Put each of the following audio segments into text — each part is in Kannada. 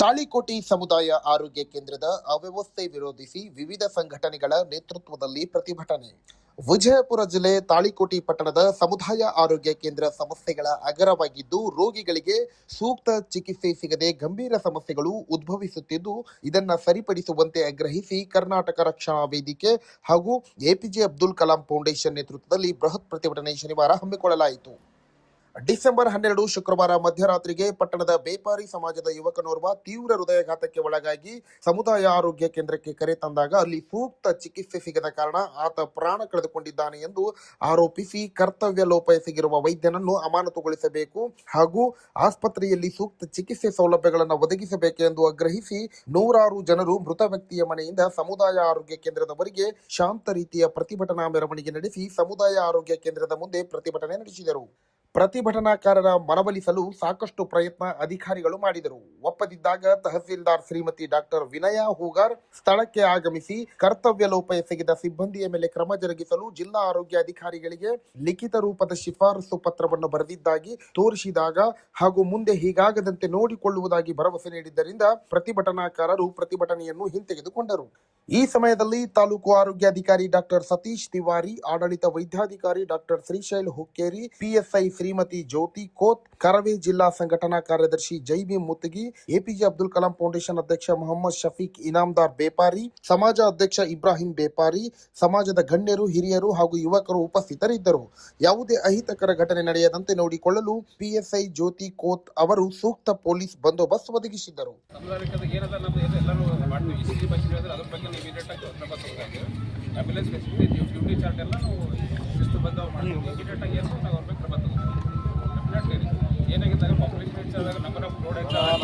ತಾಳಿಕೋಟೆ ಸಮುದಾಯ ಆರೋಗ್ಯ ಕೇಂದ್ರದ ಅವ್ಯವಸ್ಥೆ ವಿರೋಧಿಸಿ ವಿವಿಧ ಸಂಘಟನೆಗಳ ನೇತೃತ್ವದಲ್ಲಿ ಪ್ರತಿಭಟನೆ. ವಿಜಯಪುರ ಜಿಲ್ಲೆ ತಾಳಿಕೋಟೆ ಪಟ್ಟಣದ ಸಮುದಾಯ ಆರೋಗ್ಯ ಕೇಂದ್ರ ಸಮಸ್ಯೆಗಳ ಆಗರವಾಗಿದ್ದು, ರೋಗಿಗಳಿಗೆ ಸೂಕ್ತ ಚಿಕಿತ್ಸೆ ಸಿಗದೆ ಗಂಭೀರ ಸಮಸ್ಯೆಗಳು ಉದ್ಭವಿಸುತ್ತಿದ್ದು, ಇದನ್ನು ಸರಿಪಡಿಸುವಂತೆ ಆಗ್ರಹಿಸಿ ಕರ್ನಾಟಕ ರಕ್ಷಣಾ ವೇದಿಕೆ ಹಾಗೂ ಎಪಿಜೆ ಅಬ್ದುಲ್ ಕಲಾಂ ಫೌಂಡೇಶನ್ ನೇತೃತ್ವದಲ್ಲಿ ಬೃಹತ್ ಪ್ರತಿಭಟನೆ ಶನಿವಾರ ಹಮ್ಮಿಕೊಳ್ಳಲಾಯಿತು. ಡಿಸೆಂಬರ್ 12 ಶುಕ್ರವಾರ ಮಧ್ಯರಾತ್ರಿಗೆ ಪಟ್ಟಣದ ಬೇಪಾರಿ ಸಮಾಜದ ಯುವಕನೋರ್ವ ತೀವ್ರ ಹೃದಯಾಘಾತಕ್ಕೆ ಒಳಗಾಗಿ ಸಮುದಾಯ ಆರೋಗ್ಯ ಕೇಂದ್ರಕ್ಕೆ ಕರೆ ತಂದಾಗ ಅಲ್ಲಿ ಸೂಕ್ತ ಚಿಕಿತ್ಸೆ ಸಿಗದ ಕಾರಣ ಆತ ಪ್ರಾಣ ಕಳೆದುಕೊಂಡಿದ್ದಾನೆ ಎಂದು ಆರೋಪಿಸಿ ಕರ್ತವ್ಯ ಲೋಪ ಎಸಗಿರುವ ವೈದ್ಯನನ್ನು ಅಮಾನತುಗೊಳಿಸಬೇಕು ಹಾಗೂ ಆಸ್ಪತ್ರೆಯಲ್ಲಿ ಸೂಕ್ತ ಚಿಕಿತ್ಸೆ ಸೌಲಭ್ಯಗಳನ್ನು ಒದಗಿಸಬೇಕು ಎಂದು ಆಗ್ರಹಿಸಿ ನೂರಾರು ಜನರು ಮೃತ ವ್ಯಕ್ತಿಯ ಮನೆಯಿಂದ ಸಮುದಾಯ ಆರೋಗ್ಯ ಕೇಂದ್ರದವರೆಗೆ ಶಾಂತ ರೀತಿಯ ಪ್ರತಿಭಟನಾ ಮೆರವಣಿಗೆ ನಡೆಸಿ ಸಮುದಾಯ ಆರೋಗ್ಯ ಕೇಂದ್ರದ ಮುಂದೆ ಪ್ರತಿಭಟನೆ ನಡೆಸಿದರು. ಪ್ರತಿಭಟನಾಕಾರರ ಮನವೊಲಿಸಲು ಸಾಕಷ್ಟು ಪ್ರಯತ್ನ ಅಧಿಕಾರಿಗಳು ಮಾಡಿದರು. ಒಪ್ಪದಿದ್ದಾಗ ತಹಸೀಲ್ದಾರ್ ಶ್ರೀಮತಿ ಡಾಕ್ಟರ್ ವಿನಯಾ ಹೂಗಾರ್ ಸ್ಥಳಕ್ಕೆ ಆಗಮಿಸಿ ಕರ್ತವ್ಯ ಲೋಪ ಎಸಗಿದ ಸಿಬ್ಬಂದಿಯ ಮೇಲೆ ಕ್ರಮ ಜರುಗಿಸಲು ಜಿಲ್ಲಾ ಆರೋಗ್ಯ ಅಧಿಕಾರಿಗಳಿಗೆ ಲಿಖಿತ ರೂಪದ ಶಿಫಾರಸು ಪತ್ರವನ್ನು ಬರೆದಿದ್ದಾಗಿ ತೋರಿಸಿದಾಗ ಹಾಗೂ ಮುಂದೆ ಹೀಗಾಗದಂತೆ ನೋಡಿಕೊಳ್ಳುವುದಾಗಿ ಭರವಸೆ ನೀಡಿದ್ದರಿಂದ ಪ್ರತಿಭಟನಾಕಾರರು ಪ್ರತಿಭಟನೆಯನ್ನು ಹಿಂತೆಗೆದುಕೊಂಡರು. ಈ ಸಮಯದಲ್ಲಿ ತಾಲೂಕು ಆರೋಗ್ಯಾಧಿಕಾರಿ ಡಾಕ್ಟರ್ ಸತೀಶ್ ತಿವಾರಿ, ಆಡಳಿತ ವೈದ್ಯಾಧಿಕಾರಿ ಡಾಕ್ಟರ್ ಶ್ರೀಶೈಲ್ ಹುಕ್ಕೇರಿ, ಪಿಎಸ್ಐ ಶ್ರೀಮತಿ ಜ್ಯೋತಿ ಕೋತ್, ಕರವೇ ಜಿಲ್ಲಾ ಸಂಘಟನಾ ಕಾರ್ಯದರ್ಶಿ ಜೈಬಿ ಮುತ್ತಗಿ, ಎಪಿಜೆ ಅಬ್ದುಲ್ ಕಲಾಂ ಫೌಂಡೇಶನ್ ಅಧ್ಯಕ್ಷ ಮೊಹಮ್ಮದ್ ಶಫೀಕ್ ಇನಾಮ್ದಾರ್ ಬೇಪಾರಿ, ಸಮಾಜ ಅಧ್ಯಕ್ಷ ಇಬ್ರಾಹಿಂ ಬೇಪಾರಿ, ಸಮಾಜದ ಗಣ್ಯರು, ಹಿರಿಯರು ಹಾಗೂ ಯುವಕರು ಉಪಸ್ಥಿತರಿದ್ದರು. ಯಾವುದೇ ಅಹಿತಕರ ಘಟನೆ ನಡೆಯದಂತೆ ನೋಡಿಕೊಳ್ಳಲು ಪಿಎಸ್ಐ ಜ್ಯೋತಿ ಕೋತ್ ಅವರು ಸೂಕ್ತ ಪೊಲೀಸ್ ಬಂದೋಬಸ್ತ್ ಒದಗಿಸಿದ್ದರು. ಏನಾಗಿದ್ದಾಗ ಪಾಪ್ಯುಲೇಷನ್ ಹೆಚ್ಚಾದಾಗ ನಂಬರ್ ಆಫ್ ರೋಡ್ ಹೆಚ್ಚಾದಾಗ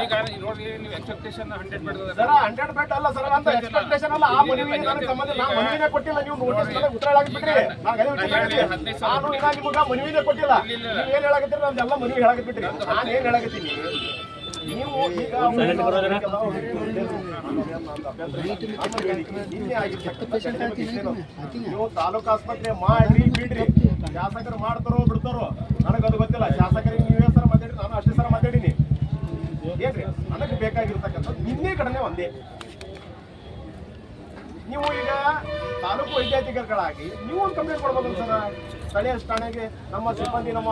ಈಗ ನೋಡಿ ನೀವು ಎಕ್ಸ್ಪೆಕ್ಟೇಷನ್ 100 ಬೆಡ್ ಅಲ್ಲ ಸರ್, ಅಂತ ಎಕ್ಸ್ಪೆಕ್ಟೇಷನ್ ಅಲ್ಲ. ಆ ಮನವಿ ಮನವಿನೇ ಕೊಟ್ಟಿಲ್ಲ, ನೀವು ನೋಟಿಸ್ ಉತ್ತರ ಹೇಳಾಕತ್ಬಿಟ್ರಿ. ನಾನು ಈಗ ನಿಮಗೆ ಮನವಿನೇ ಕೊಟ್ಟಿಲ್ಲ, ನೀವು ಏನ್ ಹೇಳಾಕತ್ತೀರಿ? ನಮ್ದೆಲ್ಲ ಮನವಿ ಹೇಳಾಕತ್ಬಿಟ್ರಿ. ನಾನು ಏನ್ ಹೇಳಾಕತ್ತೀನಿ, ನೀವು ಈಗ ನೀವು ತಾಲೂಕು ಆಸ್ಪತ್ರೆ ಮಾಡ್ರಿ ಬಿಡ್ರಿ, ಶಾಸಕರು ಮಾಡ್ತಾರೋ ಬಿಡ್ತಾರೋ ನನಗದು ಗೊತ್ತಿಲ್ಲ. ಶಾಸಕರಿಗೆ ನೀವೇ ಸರ ಮಾತಾಡಿ, ನಾನು ಅಷ್ಟೇ ಸರ ಮಾತಾಡೀನಿ. ಏನ್ರಿ ನನಗೆ ಬೇಕಾಗಿರ್ತಕ್ಕಂಥದ್ದು ನಿನ್ನೆ ಕಡೆನೇ ಒಂದೇ. ನೀವು ಈಗ ತಾಲೂಕು ವೈದ್ಯಾಧಿಕಾರಿಗಳಾಗಿ ನೀವು ಒಂದು ಕಂಪ್ಲೇಂಟ್ ಕೊಡ್ಬೋದು ಸರ್. ಸ್ಥಳೀಯ ಠಾಣೆಗೆ ನಮ್ಮ ಸಿಬ್ಬಂದಿ ನಮ್ಮ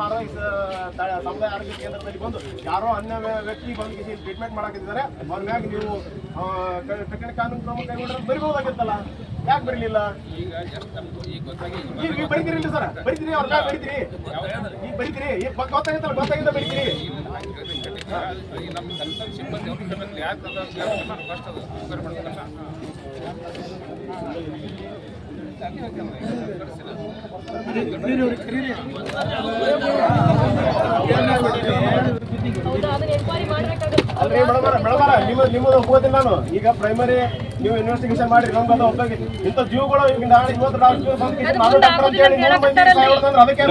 ಸಮುದಾಯ ಆರೋಗ್ಯ ಕೇಂದ್ರದಲ್ಲಿ ಬಂದು ಯಾರೋ ಅನ್ಯ ವ್ಯಕ್ತಿ ಬಂದು ಟ್ರೀಟ್ಮೆಂಟ್ ಮಾಡಾಕಿದ್ದಾರೆ, ಅವ್ರ ಮ್ಯಾಗ ನೀವು ಕಠಿಣ ಕಾನೂನು ಕ್ರಮ ಕೈಗೊಂಡ್ರೆ ಬರಿಬಹುದಾಗಿತ್ತಲ್ಲ, ಯಾಕೆ ಬರಲಿಲ್ಲ? ಈಗ ಬರೀತೀರಿ ಸರ್, ಬರೀತೀರಿ, ಅವ್ರ ಮ್ಯಾಗ ಬರೀತೀರಿ, ಈಗ ಬರೀತೀರಿ, ಈಗ ಗೊತ್ತಾಗಿತ್ತಲ್ಲ, ಗೊತ್ತಾಗಿದ್ದ ಬರೀತೀರಿ. ಅಲ್ರಿ ನಿಮ್ಮದು ಹೋಗೋದಿಲ್ಲ. ನಾನು ಈಗ ಪ್ರೈಮರಿ ನೀವು ಇನ್ವೆಸ್ಟಿಗೇಷನ್ ಮಾಡಿ ನಮ್ಗೆ ಅದು ಒಪ್ಪಾಗಿ ಇಂಥ ಜೀವಗಳು ಈಗ ನಾಳೆ ಇವತ್ತು ಡಾಕ್ಟರ್ ಅಂತ ಹೇಳಿ ಅದಕ್ಕೆ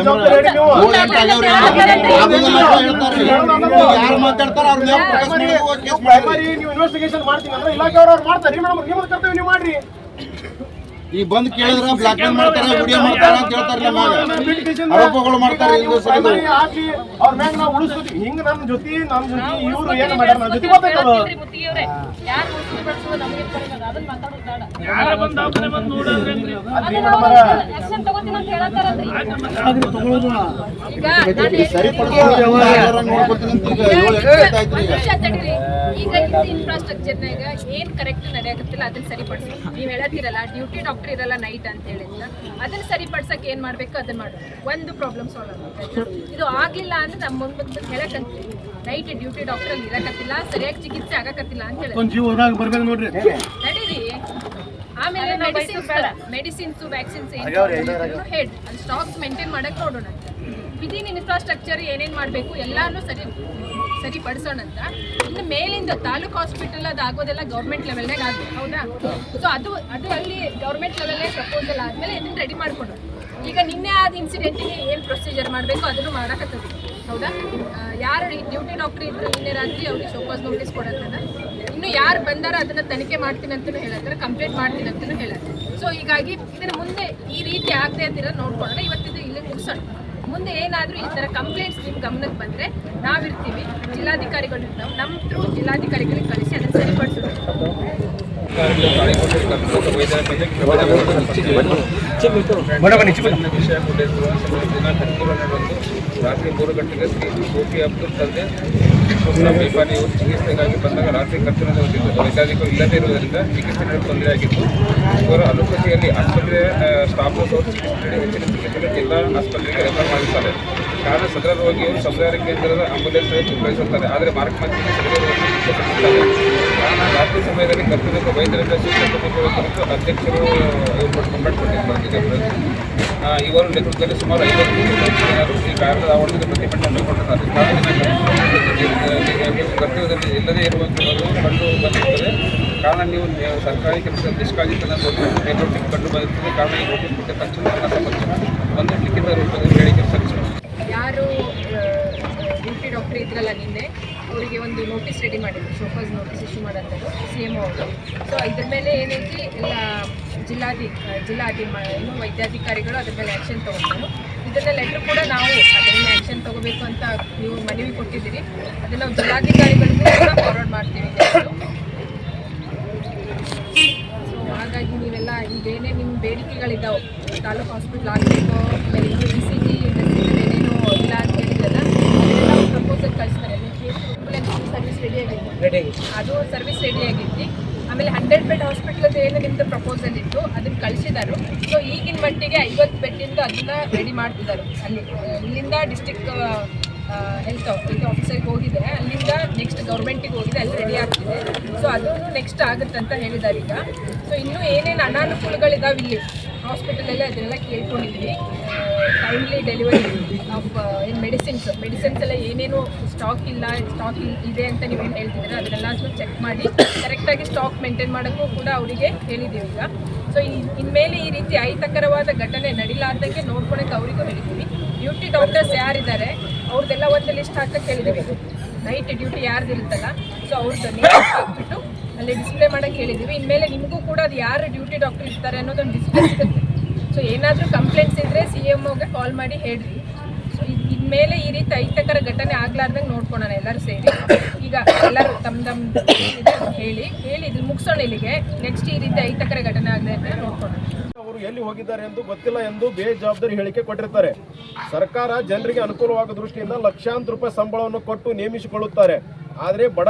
ಪ್ರೈಮರಿ ನೀವು ಇನ್ವೆಸ್ಟಿಗೇಷನ್ ಮಾಡ್ತೀನಿ ಅಂದ್ರೆ ಇಲಾಖೆಯವ್ರು ಮಾಡ್ತಾರೆ. ನಿಮ್ಮದು ಕರ್ತವ್ಯ ನೀವು ಮಾಡ್ರಿ. ಈ ಬಂದು ಕೇಳಿದ್ರೆ ಬ್ಲಾಕ್ ಮೇಲ್ ಮಾಡ್ತಾರೆ, ವಿಡಿಯೋ ಮಾಡ್ತಾರೆ ಅಂತ ಹೇಳ್ತಾರೆ, ಆರೋಪಗಳು ಮಾಡ್ತಾರೆ. ಅವ್ರ ಮ್ಯಾಗ ನಾವು ಉಳಿಸ್ತೀವಿ. ಹಿಂಗ ನಮ್ಮ ಜೊತೆ ಇವ್ರು ಏನ್ ಮಾಡ್ಯಾರ ನಮ್ಮ ಜೊತೆ ಗೊತ್ತಾಯ್ತದ. ಈಗ ಇನ್ಫ್ರಾಸ್ಟ್ರಕ್ಚರ್ನಾಗ ಏನ್ ಕರೆಕ್ಟ್ ನಡೆಯಕತ್ತಿಲ್ಲ ಅದನ್ನ ಸರಿಪಡಿಸಿ. ನೀವ್ ಹೇಳತ್ತಿರಲ್ಲ ಡ್ಯೂಟಿ ಡಾಕ್ಟರ್ ಇರಲ್ಲ ನೈಟ್ ಅಂತ ಹೇಳಿದ್ರೆ ಅದನ್ನ ಸರಿಪಡ್ಸಕ್ ಏನ್ ಮಾಡ್ಬೇಕು ಅದನ್ನ ಮಾಡ್ಬೇಕು. ಒಂದು ಪ್ರಾಬ್ಲಮ್ ಸಾಲ್ವ್ ಆಗುತ್ತೆ. ಇದು ಆಗ್ಲಿಲ್ಲ ಅಂದ್ರೆ ನಮ್ಮ ಮುಂದೆ ಹೇಳಕಂತೀವಿ ನೈಟ್ ಡ್ಯೂಟಿ ಡಾಕ್ಟರ್ ಅಲ್ಲಿ ಇರಕತ್ತಿಲ್ಲ, ಸರಿಯಾಗಿ ಚಿಕಿತ್ಸೆ ಆಗಕತ್ತಿಲ್ಲ ಅಂತ ಹೇಳಿ ನಡೀರಿ. ಆಮೇಲೆ ಮೆಡಿಸಿನ್ಸ್ ವ್ಯಾಕ್ಸಿನ್ಸ್ ಹೇಳಿ ಅಲ್ಲಿ ಸ್ಟಾಕ್ಸ್ ಮೇಂಟೈನ್ ಮಾಡಕ್ ನೋಡೋಣ. ವಿದಿನ್ ಇನ್ಫ್ರಾಸ್ಟ್ರಕ್ಚರ್ ಏನೇನ್ ಮಾಡ್ಬೇಕು ಎಲ್ಲಾನು ಸರಿಪಡಿಸೋಣ ಅಂತ. ಇನ್ನು ಮೇಲಿಂದ ತಾಲೂಕು ಹಾಸ್ಪಿಟಲ್ ಅದು ಆಗೋದೆಲ್ಲ ಗೌರ್ಮೆಂಟ್ ಲೆವೆಲ್ನಾಗ ಆಗುತ್ತೆ, ಹೌದಾ? ಸೊ ಅದು ಅಲ್ಲಿ ಗೌರ್ಮೆಂಟ್ ಲೆವೆಲ್ನಾಗ ಪ್ರಪೋಸಲ್ ಆದ್ಮೇಲೆ ಇದನ್ನ ರೆಡಿ ಮಾಡ್ಕೊಂಡು ಈಗ ನಿನ್ನೆ ಆದ ಇನ್ಸಿಡೆಂಟಿಗೆ ಏನು ಪ್ರೊಸೀಜರ್ ಮಾಡಬೇಕು ಅದನ್ನು ಮಾಡಕತ್ತದ, ಹೌದಾ? ಯಾರು ಡ್ಯೂಟಿ ಡಾಕ್ಟರ್ ಇದ್ರು ನಿನ್ನೆ ರಾತ್ರಿ ಅವ್ರಿಗೆ ಶೋಕಾಸ್ ನೋಟಿಸ್ ಕೊಡತ್ತದ. ಇನ್ನು ಯಾರು ಬಂದಾರ ಅದನ್ನ ತನಿಖೆ ಮಾಡ್ತೀನಿ ಅಂತಲೂ ಹೇಳತ್ತಾರೆ, ಕಂಪ್ಲೇಂಟ್ ಮಾಡ್ತೀನಿ ಅಂತಲೂ ಹೇಳತ್ತಾರೆ. ಸೊ ಹೀಗಾಗಿ ಇದನ್ನ ಮುಂದೆ ಈ ರೀತಿ ಆಗದೆ ಅಂತಿರೋ ನೋಡ್ಕೊಳ್ಳೋಣ. ಇವತ್ತಿದ್ದು ಇಲ್ಲಿ ಮುಗಿಸೋಣ. ಮುಂದೆ ಏನಾದರೂ ಈ ಥರ ಕಂಪ್ಲೇಂಟ್ಸ್ ನಿಮ್ಮ ಗಮನಕ್ಕೆ ಬಂದರೆ ನಾವಿರ್ತೀವಿ, ಜಿಲ್ಲಾಧಿಕಾರಿಗಳು ಇರ್ತಾವೆ, ನಮ್ಮ ಥ್ರೂ ಜಿಲ್ಲಾಧಿಕಾರಿಗಳಿಗೆ ಕಳಿಸಿ ಅದನ್ನು ಸರಿಪಡಿಸೋದು. ವಿಷಯ ಕೊಟ್ಟಿರುವ ದಿನ 12 ರಾತ್ರಿ 3 ಗಂಟೆಗೆ ಶ್ರೀ ಸೋಫಿ ಅಬ್ದುಲ್ ತಂದೆ ಬೇಪಾರಿ ಇವರು ಚಿಕಿತ್ಸೆಗಾಗಿ ಬಂದಾಗ ರಾತ್ರಿ ಕರ್ತವ್ಯದ ವೈದ್ಯಾಧಿಕರು ಇಲ್ಲದೇ ಇರುವುದರಿಂದ ಚಿಕಿತ್ಸೆ ನೀಡಲು ತೊಂದರೆಯಾಗಿತ್ತು. ಇವರು ಅಲೋಪತಿಯಲ್ಲಿ ಆಸ್ಪತ್ರೆ ಸ್ಟಾಫ್ ನರ್ಸ್ ಅವರು ಹೆಚ್ಚಿನ ಚಿಕಿತ್ಸೆಗೆ ಜಿಲ್ಲಾ ಆಸ್ಪತ್ರೆಗೆ ರೆಫರ್ ಮಾಡಿದ್ದಾರೆ. ಕಾರಣ ಸದರ ರೋಗಿಯವರು ಸಮುದಾಯ ಕೇಂದ್ರದ ಆಂಬುಲೆನ್ಸ್ ನಿರ್ವಹಿಸುತ್ತಾರೆ. ಆದರೆ ಮಾರ್ಗ ಮಧ್ಯೆ ಸದರ ರೋಗಿ ಕಾರಣ ರಾತ್ರಿ ಸಮಯದಲ್ಲಿ ಕರ್ತವ್ಯದ ವೈದ್ಯರಿಂದ ಕುರಿತು ಅಧ್ಯಕ್ಷರು ಬಂದಿದ್ದಾರೆ. ಇವರು ನೇತೃತ್ವದಲ್ಲಿ ಸುಮಾರು 50 ಜನರು ಈ ಕಾರಣದ ಆವರಣದಲ್ಲಿ ಪ್ರತಿಭಟನೆ ಹಮ್ಮಿಕೊಂಡಿದ್ದಾರೆ. ಕರ್ತವ್ಯದಲ್ಲಿ ಇಲ್ಲದೇ ಇರುವಂಥದ್ದು ಕಂಡು ಬಂದಿರುತ್ತದೆ. ಕಾರಣ ನೀವು ಸರ್ಕಾರಿ ಕೆಲಸ ನಿಷ್ಕಾಳಜಿತನ ನೋಟಿಸ್ ಕಂಡು ಬಂದಿರುತ್ತದೆ. ಕಾರಣ ಈ ನೋಟಿಸ್ ಕೊಟ್ಟ ತಕ್ಷಣ ನನ್ನ ಸಂಬಂಧ ಒಂದು ಲಿಖಿತ ರೂಪದಲ್ಲಿ ಹೇಳಿಕೆ ಸಲ್ಲಿಸಬಹುದು. ಯಾರು ಡ್ಯೂಟಿ ಡಾಕ್ಟರ್ ಇದ್ರಲ್ಲ ನಿನ್ನೆ, ಅವರಿಗೆ ಒಂದು ನೋಟಿಸ್ ರೆಡಿ ಮಾಡಿದ್ರು, ಶೋಕಾಸ್ ನೋಟಿಸ್ ಇಶ್ಯೂ ಮಾಡೋಂಥದ್ದು CMO ಅವರು. ಸೊ ಇದ್ರ ಮೇಲೆ ಏನೈತಿ ಎಲ್ಲ ಏನು ವೈದ್ಯಾಧಿಕಾರಿಗಳು ಅದ್ರ ಮೇಲೆ ಆ್ಯಕ್ಷನ್ ತೊಗೊಂಡ್ರು. ಇದನ್ನ ಲೆಟ್ರ್ ಕೂಡ ನಾವು ಅದನ್ನು ಆ್ಯಕ್ಷನ್ ತೊಗೋಬೇಕು ಅಂತ ನೀವು ಮನವಿ ಕೊಟ್ಟಿದ್ದೀರಿ. ಅದನ್ನು ನಾವು ಜಿಲ್ಲಾಧಿಕಾರಿಗಳಿಗೂ ಕೂಡ ಫಾರ್ವರ್ಡ್ ಮಾಡ್ತೀವಿ. ಸೊ ಹಾಗಾಗಿ ನೀವೆಲ್ಲ ಇದೇನೇ ನಿಮ್ಮ ಬೇಡಿಕೆಗಳಿದ್ದಾವೆ, ತಾಲೂಕು ಹಾಸ್ಪಿಟ್ಲ್ ಆಗಬೇಕು, ECG ಏನೇನು ಇಲ್ಲ ಅಂತ ಹೇಳಿದ್ರಲ್ಲ, ಅದನ್ನೆಲ್ಲ ಪ್ರಪೋಸಲ್ ಕಳಿಸ್ತಾರೆ. ಆಂಬುಲೆನ್ಸ್ ಸರ್ವಿಸ್ ರೆಡಿ ಅದು ಸರ್ವಿಸ್ ರೆಡಿ ಆಗೈತಿ. ಆಮೇಲೆ 100 ಬೆಡ್ ಹಾಸ್ಪಿಟ್ಲದ್ದು ಏನು ನಿಮ್ಮದು ಪ್ರಪೋಸಲ್ ಇತ್ತು ಅದನ್ನು ಕಳಿಸಿದ್ದಾರೆ. ಸೊ ಈಗಿನ ಮಟ್ಟಿಗೆ 50 ಬೆಡ್ಡಿಂದ ಅದನ್ನು ರೆಡಿ ಮಾಡ್ತಿದ್ದಾರೆ. ಇಲ್ಲಿಂದ ಡಿಸ್ಟಿಕ್ ಹೆಲ್ತ್ ಆಫೀಸರ್ಗೆ ಹೋಗಿದೆ, ಅಲ್ಲಿಂದ ನೆಕ್ಸ್ಟ್ ಗೌರ್ಮೆಂಟಿಗೆ ಹೋಗಿದೆ, ಅಲ್ಲಿ ರೆಡಿ ಆಗ್ತಿದೆ. ಸೊ ಅದೂ ನೆಕ್ಸ್ಟ್ ಆಗುತ್ತಂತ ಹೇಳಿದ್ದಾರೆ ಈಗ. ಸೊ ಇನ್ನೂ ಏನೇನು ಅನಾನುಕೂಲಗಳಿದಾವೆ ಇಲ್ಲಿ ಹಾಸ್ಪಿಟಲಲ್ಲಿ ಅದನ್ನೆಲ್ಲ ಕೇಳ್ಕೊಂಡಿದ್ವಿ. ಟೈಮ್ಲಿ ಡೆಲಿವರಿ ಆಫ್ ಏನು ಮೆಡಿಸಿನ್ಸ್ ಎಲ್ಲ ಏನೇನು ಸ್ಟಾಕ್ ಇದೆ ಅಂತ ನೀವೇನು ಹೇಳ್ತಿದ್ದೀರ ಅದನ್ನೆಲ್ಲ ಚೆಕ್ ಮಾಡಿ ಕರೆಕ್ಟಾಗಿ ಸ್ಟಾಕ್ ಮೇಂಟೈನ್ ಮಾಡೋಕ್ಕೂ ಕೂಡ ಅವರಿಗೆ ಹೇಳಿದ್ದೀವಿ ಈಗ. ಸೊ ಇನ್ಮೇಲೆ ಈ ರೀತಿ ಅಹಿತಕರವಾದ ಘಟನೆ ನಡೀಲಾರ್ದಂಗೆ ನೋಡ್ಕೊಳಕ್ಕೆ ಅವರಿಗೂ ಹೇಳಿದ್ದೀವಿ. ಡ್ಯೂಟಿ ಡಾಕ್ಟರ್ಸ್ ಯಾರಿದ್ದಾರೆ ಅವ್ರದ್ದೆಲ್ಲ ಒಂದು ಲಿಸ್ಟ್ ಹಾಕಕ್ಕೆ ಹೇಳಿದ್ದೀವಿ. ನೈಟ್ ಡ್ಯೂಟಿ ಯಾರ್ದಿರುತ್ತಲ್ಲ, ಸೊ ಅವ್ರದ್ದು ನೇಮ್ ಹಾಕ್ಬಿಟ್ಟು ಅಲ್ಲಿ ಡಿಸ್ಪ್ಲೇ ಮಾಡೋಕ್ಕೆ ಹೇಳಿದ್ದೀವಿ. ಇನ್ಮೇಲೆ ನಿಮಗೂ ಕೂಡ ಅದು ಯಾರು ಡ್ಯೂಟಿ ಡಾಕ್ಟರ್ ಇರ್ತಾರೆ ಅನ್ನೋದೊಂದು ಡಿಸ್ಪ್ಲೇ ಸಿಗುತ್ತೆ. ಸೊ ಏನಾದರೂ ಕಂಪ್ಲೇಂಟ್ಸ್ ಇದ್ದರೆ CMOಗೆ ಕಾಲ್ ಮಾಡಿ ಹೇಳ್ರಿ. ಸೊ ಇನ್ಮೇಲೆ ಈ ರೀತಿ ಅಹಿತಕರ ಘಟನೆ ಆಗ್ಲಾರ್ದಂಗೆ ನೋಡ್ಕೊಳೋಣ ಎಲ್ಲರೂ ಸೇರಿ. ಈಗ ಎಲ್ಲರೂ ತಮ್ಮ ಹೇಳಿ ಇದು ಮುಗಿಸೋಣ ಇಲ್ಲಿಗೆ. ನೆಕ್ಸ್ಟ್ ಈ ರೀತಿ ಅಹಿತಕರ ಘಟನೆ ಆಗದೆ ಅಂತ ನೋಡ್ಕೊಳ್ಳೋಣ. ಅವರು ಎಲ್ಲಿ ಹೋಗಿದ್ದಾರೆ ಎಂದು ಗೊತ್ತಿಲ್ಲ ಎಂದು ಬೇಜವಾಬ್ದಾರಿ ಹೇಳಿಕೆ ಕೊಟ್ಟಿರ್ತಾರೆ. ಸರ್ಕಾರ ಜನರಿಗೆ ಅನುಕೂಲವಾಗುವ ದೃಷ್ಟಿಯಿಂದ ಲಕ್ಷಾಂತರ ರೂಪಾಯಿ ಸಂಬಳವನ್ನು ಕೊಟ್ಟು ನೇಮಿಸಿಕೊಳ್ಳುತ್ತಾರೆ. ಆದರೆ ಬಡ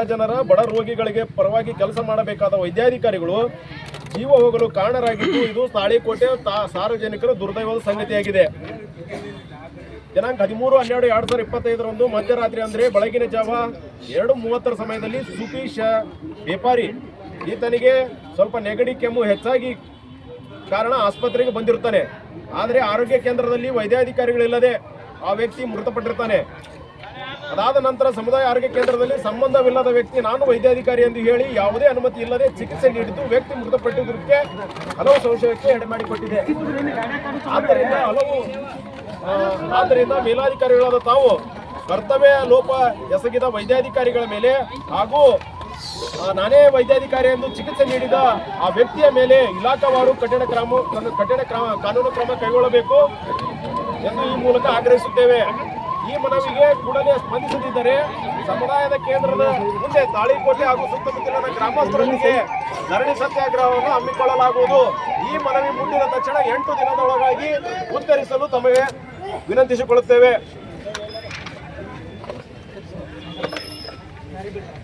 ರೋಗಿಗಳಿಗೆ ಪರವಾಗಿ ಕೆಲಸ ಮಾಡಬೇಕಾದ ವೈದ್ಯಾಧಿಕಾರಿಗಳು ಜೀವ ಹೋಗಲು ಕಾರಣರಾಗಿದ್ದು ಇದು ತಾಳಿಕೋಟೆ ಸಾರ್ವಜನಿಕರ ದುರ್ದೈವದ ಸಂಗತಿಯಾಗಿದೆ. ದಿನಾಂಕ 13/12/2025 ಮಧ್ಯರಾತ್ರಿ ಅಂದರೆ ಬೆಳಗಿನ ಜಾವ 2:30 ಸಮಯದಲ್ಲಿ ಸುಪೀಶ ಬೇಪಾರಿ ಈತನಿಗೆ ಸ್ವಲ್ಪ ನೆಗಡಿ ಕೆಮ್ಮು ಹೆಚ್ಚಾಗಿ ಕಾರಣ ಆಸ್ಪತ್ರೆಗೆ ಬಂದಿರುತ್ತಾನೆ. ಆದರೆ ಆರೋಗ್ಯ ಕೇಂದ್ರದಲ್ಲಿ ವೈದ್ಯಾಧಿಕಾರಿಗಳಿಲ್ಲದೆ ಆ ವ್ಯಕ್ತಿ ಮೃತಪಟ್ಟಿರ್ತಾನೆ. ಅದಾದ ನಂತರ ಸಮುದಾಯ ಆರೋಗ್ಯ ಕೇಂದ್ರದಲ್ಲಿ ಸಂಬಂಧವಿಲ್ಲದ ವ್ಯಕ್ತಿ ನಾನು ವೈದ್ಯಾಧಿಕಾರಿ ಎಂದು ಹೇಳಿ ಯಾವುದೇ ಅನುಮತಿ ಇಲ್ಲದೆ ಚಿಕಿತ್ಸೆ ನೀಡಿದ್ದು ವ್ಯಕ್ತಿ ಮೃತಪಟ್ಟಿದ್ದಕ್ಕೆ ಹಲವು ಸಂಶಯಕ್ಕೆ ಎಡೆಮಾಡಿಕೊಟ್ಟಿದೆ. ಆದ್ದರಿಂದ ಮೇಲಾಧಿಕಾರಿಗಳಾದ ತಾವು ಕರ್ತವ್ಯ ಲೋಪ ಎಸಗಿದ ವೈದ್ಯಾಧಿಕಾರಿಗಳ ಮೇಲೆ ಹಾಗೂ ನಾನೇ ವೈದ್ಯಾಧಿಕಾರಿ ಎಂದು ಚಿಕಿತ್ಸೆ ನೀಡಿದ ಆ ವ್ಯಕ್ತಿಯ ಮೇಲೆ ಇಲಾಖಾವಾರು ಕಠಿಣ ಕಾನೂನು ಕ್ರಮ ಕೈಗೊಳ್ಳಬೇಕು ಎಂದು ಈ ಮೂಲಕ ಆಗ್ರಹಿಸುತ್ತೇವೆ. ಈ ಮನವಿಗೆ ಕೂಡಲೇ ಸ್ಪಂದಿಸದಿದ್ದರೆ ಸಮುದಾಯದ ಕೇಂದ್ರದ ಮುಂದೆ ತಾಳಿಕೋಟೆ ಹಾಗೂ ಸುತ್ತಮುತ್ತಲಿನ ಗ್ರಾಮಸ್ಥರೊಂದಿಗೆ ಧರಣಿ ಸತ್ಯಾಗ್ರಹವನ್ನು ಹಮ್ಮಿಕೊಳ್ಳಲಾಗುವುದು. ಈ ಮನವಿ ಮುಂದಿನ ತಕ್ಷಣ 8 ದಿನದೊಳಗಾಗಿ ಉತ್ತರಿಸಲು ತಮಗೆ ವಿನಂತಿಸಿಕೊಳ್ಳುತ್ತೇವೆ.